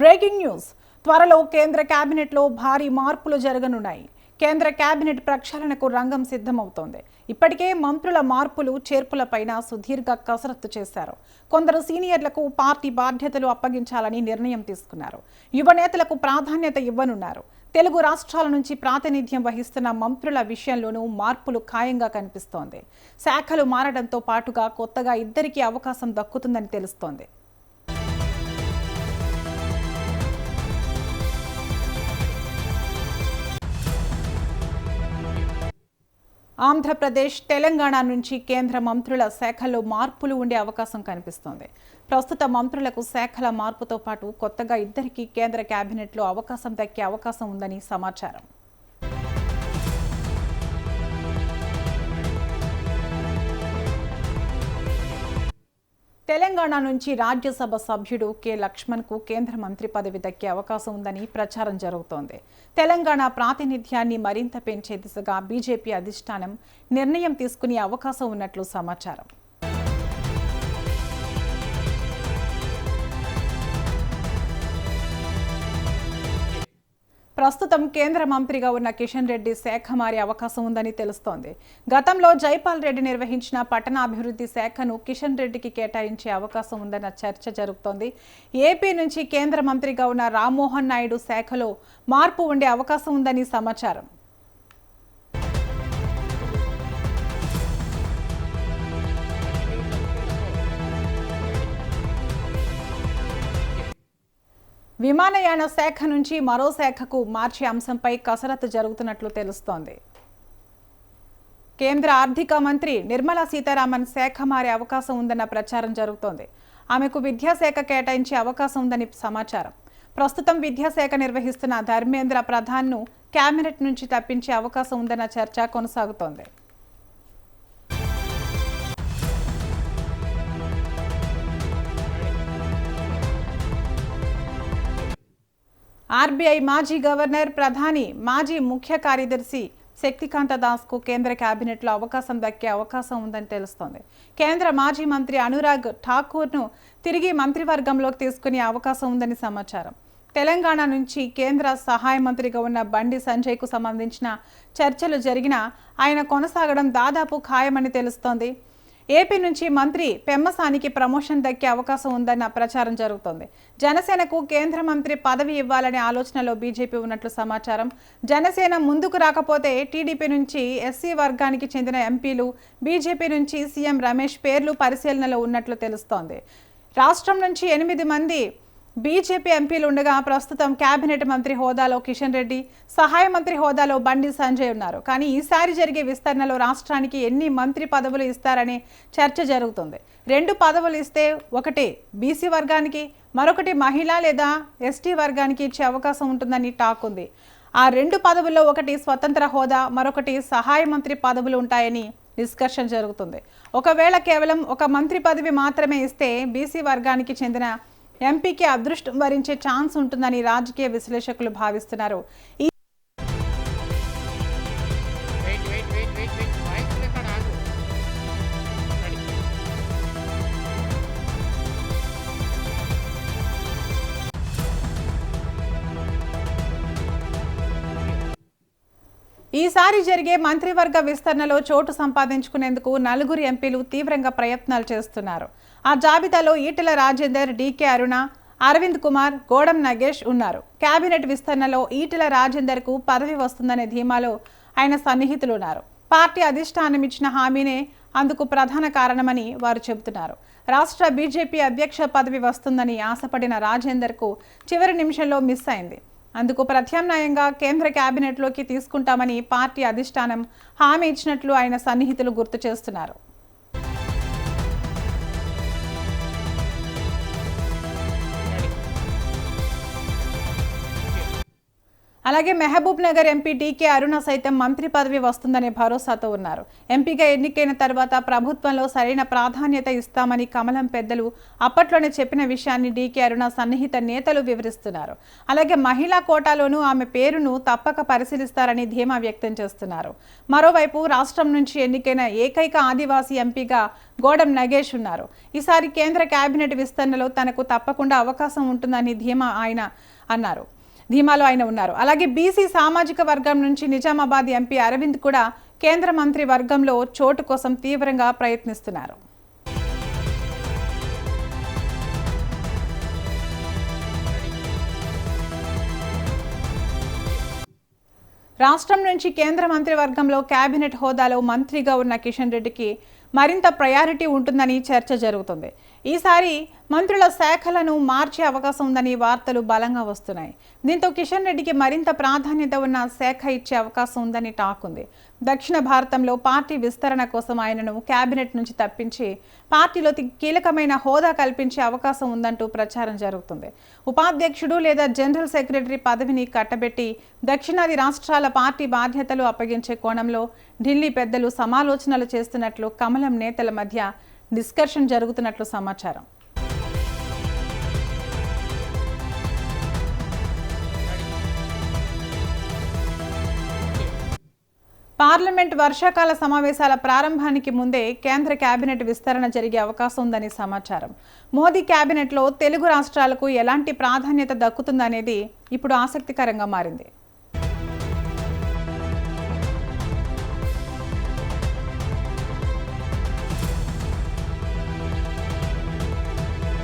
Breaking news త్వరలో కేంద్ర కేబినెట్లో భారీ మార్పులు జరగనున్నాయి. కేంద్ర కేబినెట్ ప్రక్షాళనకు రంగం సిద్ధమవుతోంది. ఇప్పటికే మంత్రుల మార్పులు చేర్పులపైన సుదీర్ఘ కసరత్తు చేశారు. కొందరు సీనియర్లకు పార్టీ బాధ్యతలు అప్పగించాలని నిర్ణయం తీసుకున్నారు. యువ నేతలకు ప్రాధాన్యత ఇవ్వనున్నారు. తెలుగు రాష్ట్రాల నుంచి ప్రాతినిధ్యం వహిస్తున్న మంత్రుల విషయంలోనూ మార్పులు ఖాయంగా కనిపిస్తోంది. శాఖలు మారడంతో పాటుగా కొత్తగా ఇద్దరికీ అవకాశం దక్కుతుందని తెలుస్తోంది. ఆంధ్రప్రదేశ్, తెలంగాణ నుంచి కేంద్ర మంత్రుల శాఖల్లో మార్పులు ఉండే అవకాశం కనిపిస్తోంది. ప్రస్తుత మంత్రులకు శాఖల మార్పుతో పాటు కొత్తగా ఇద్దరికి కేంద్ర కేబినెట్లో అవకాశం దక్కే అవకాశం ఉందని సమాచారం. తెలంగాణ నుంచి రాజ్యసభ సభ్యుడు కె లక్ష్మణ్కు కేంద్ర మంత్రి పదవి దక్కే అవకాశం ఉందని ప్రచారం జరుగుతోంది. తెలంగాణ ప్రాతినిధ్యాన్ని మరింత పెంచే దిశగా బీజేపీ అధిష్టానం నిర్ణయం తీసుకునే అవకాశం ఉన్నట్లు సమాచారం. ప్రస్తుతం కేంద్ర మంత్రిగా ఉన్న కిషన్ రెడ్డి శాఖ మారే అవకాశం ఉందని తెలుస్తోంది. గతంలో జైపాల్ రెడ్డి నిర్వహించిన పట్టణాభివృద్ధి శాఖను కిషన్ రెడ్డికి కేటాయించే అవకాశం ఉందన్న చర్చ జరుగుతోంది. ఏపీ నుంచి కేంద్ర మంత్రిగా ఉన్న రామ్మోహన్ నాయుడు శాఖలో మార్పు ఉండే అవకాశం ఉందని సమాచారం. విమానయాన శాఖ నుంచి మరో శాఖకు మార్చే అంశంపై కసరత్తు జరుగుతున్నట్లు తెలుస్తోంది. కేంద్ర ఆర్థిక మంత్రి నిర్మలా సీతారామన్ శాఖ మారే అవకాశం ఉందన్న ప్రచారం జరుగుతోంది. ఆమెకు విద్యాశాఖ కేటాయించే అవకాశం ఉందని సమాచారం. ప్రస్తుతం విద్యాశాఖ నిర్వహిస్తున్న ధర్మేంద్ర ప్రధాన్ను కేబినెట్ నుంచి తప్పించే అవకాశం ఉందన్న చర్చ కొనసాగుతోంది. ఆర్బీఐ మాజీ గవర్నర్, ప్రధాని మాజీ ముఖ్య కార్యదర్శి శక్తికాంత దాస్కు కేంద్ర కేబినెట్లో అవకాశం దక్కే అవకాశం ఉందని తెలుస్తోంది. కేంద్ర మాజీ మంత్రి అనురాగ్ ఠాకూర్ను తిరిగి మంత్రివర్గంలోకి తీసుకునే అవకాశం ఉందని సమాచారం. తెలంగాణ నుంచి కేంద్ర సహాయ మంత్రిగా ఉన్న బండి సంజయ్కు సంబంధించిన చర్చలు జరిగినా ఆయన కొనసాగడం దాదాపు ఖాయమని తెలుస్తోంది. ఏపీ నుంచి మంత్రి పెమ్మసానికి ప్రమోషన్ దక్కే అవకాశం ఉందన్న ప్రచారం జరుగుతోంది. జనసేనకు కేంద్ర మంత్రి పదవి ఇవ్వాలనే ఆలోచనలో బీజేపీ ఉన్నట్లు సమాచారం. జనసేన ముందుకు రాకపోతే టీడీపీ నుంచి ఎస్సీ వర్గానికి చెందిన ఎంపీలు, బీజేపీ నుంచి సీఎం రమేష్ పేర్లు పరిశీలనలో ఉన్నట్లు తెలుస్తోంది. రాష్ట్రం నుంచి 8 మంది బీజేపీ ఎంపీలు ఉండగా ప్రస్తుతం కేబినెట్ మంత్రి హోదాలో కిషన్ రెడ్డి, సహాయ మంత్రి హోదాలో బండి సంజయ్ ఉన్నారు. కానీ ఈసారి జరిగే విస్తరణలో రాష్ట్రానికి ఎన్ని మంత్రి పదవులు ఇస్తారనే చర్చ జరుగుతుంది. 2 పదవులు ఇస్తే ఒకటి బీసీ వర్గానికి, మరొకటి మహిళా లేదా ఎస్టీ వర్గానికి ఇచ్చే అవకాశం ఉంటుందని టాక్ ఉంది. ఆ 2 పదవుల్లో ఒకటి స్వతంత్ర హోదా, మరొకటి సహాయ మంత్రి పదవులు ఉంటాయని డిస్కషన్ జరుగుతుంది. ఒకవేళ కేవలం ఒక మంత్రి పదవి మాత్రమే ఇస్తే బీసీ వర్గానికి చెందిన ఎంపీకి అదృష్టం వరించే ఛాన్స్ ఉంటుందని రాజకీయ విశ్లేషకులు భావిస్తున్నారు. ఈసారి జరిగే మంత్రివర్గ విస్తరణలో చోటు సంపాదించుకునేందుకు 4 ఎంపీలు తీవ్రంగా ప్రయత్నాలు చేస్తున్నారు. ఆ జాబితాలో ఈటెల రాజేందర్, డీకే అరుణ, అరవింద్ కుమార్, గోడం నగేష్ ఉన్నారు. కేబినెట్ విస్తరణలో ఈటెల రాజేందర్కు పదవి వస్తుందనే ధీమాలో ఆయన సన్నిహితులు ఉన్నారు. పార్టీ అధిష్టానం ఇచ్చిన హామీనే అందుకు ప్రధాన కారణమని వారు చెబుతున్నారు. రాష్ట్ర బీజేపీ అధ్యక్ష పదవి వస్తుందని ఆశపడిన రాజేందర్కు చివరి నిమిషంలో మిస్ అయింది. అందుకు ప్రత్యామ్నాయంగా కేంద్ర కేబినెట్లోకి తీసుకుంటామని పార్టీ అధిష్టానం హామీ ఇచ్చినట్లు ఆయన సన్నిహితులు గుర్తు చేస్తున్నారు. అలాగే మహబూబ్ నగర్ ఎంపీ డీకే అరుణ సైతం మంత్రి పదవి వస్తుందనే భరోసాతో ఉన్నారు. ఎంపీగా ఎన్నికైన తర్వాత ప్రభుత్వంలో సరైన ప్రాధాన్యత ఇస్తామని కమలం పెద్దలు అప్పట్లోనే చెప్పిన విషయాన్ని డీకే అరుణ సన్నిహిత నేతలు వివరిస్తున్నారు. అలాగే మహిళా కోటాలోనూ ఆమె పేరును తప్పక పరిశీలిస్తారని ధీమా వ్యక్తం చేస్తున్నారు. మరోవైపు రాష్ట్రం నుంచి ఎన్నికైన ఏకైక ఆదివాసీ ఎంపీగా గోడం నగేష్ ఉన్నారు. ఈసారి కేంద్ర కేబినెట్ విస్తరణలో తనకు తప్పకుండా అవకాశం ఉంటుందని ధీమాలో ఆయన ఉన్నారు. అలాగే బీసీ సామాజిక వర్గం నుంచి నిజామాబాద్ ఎంపీ అరవింద్ కూడా కేంద్ర మంత్రి వర్గంలో చోటు కోసం తీవ్రంగా ప్రయత్నిస్తున్నారు. రాష్ట్రం నుంచి కేంద్ర మంత్రి వర్గంలో కేబినెట్ హోదాలో మంత్రిగా ఉన్న కిషన్ రెడ్డికి మరింత ప్రయారిటీ ఉంటుందని చర్చ జరుగుతుంది. ఈసారి మంత్రుల శాఖలను మార్చే అవకాశం ఉందని వార్తలు బలంగా వస్తున్నాయి. దీంతో కిషన్ రెడ్డికి మరింత ప్రాధాన్యత ఉన్న శాఖ ఇచ్చే అవకాశం ఉందని టాక్ ఉంది. దక్షిణ భారతంలో పార్టీ విస్తరణ కోసం ఆయనను కేబినెట్ నుంచి తప్పించి పార్టీలో కీలకమైన హోదా కల్పించే అవకాశం ఉందంటూ ప్రచారం జరుగుతుంది. ఉపాధ్యక్షుడు లేదా జనరల్ సెక్రటరీ పదవిని కట్టబెట్టి దక్షిణాది రాష్ట్రాల పార్టీ బాధ్యతలు అప్పగించే కోణంలో ఢిల్లీ పెద్దలు సమాలోచనలు చేస్తున్నట్లు కమలం నేతల మధ్య డిస్కషన్ జరుగుతున్నట్లు సమాచారం. పార్లమెంట్ వర్షాకాల సమావేశాల ప్రారంభానికి ముందే కేంద్ర కేబినెట్ విస్తరణ జరిగే అవకాశం ఉందని సమాచారం. మోదీ కేబినెట్లో తెలుగు రాష్ట్రాలకు ఎలాంటి ప్రాధాన్యత దక్కుతుందనేది ఇప్పుడు ఆసక్తికరంగా మారింది.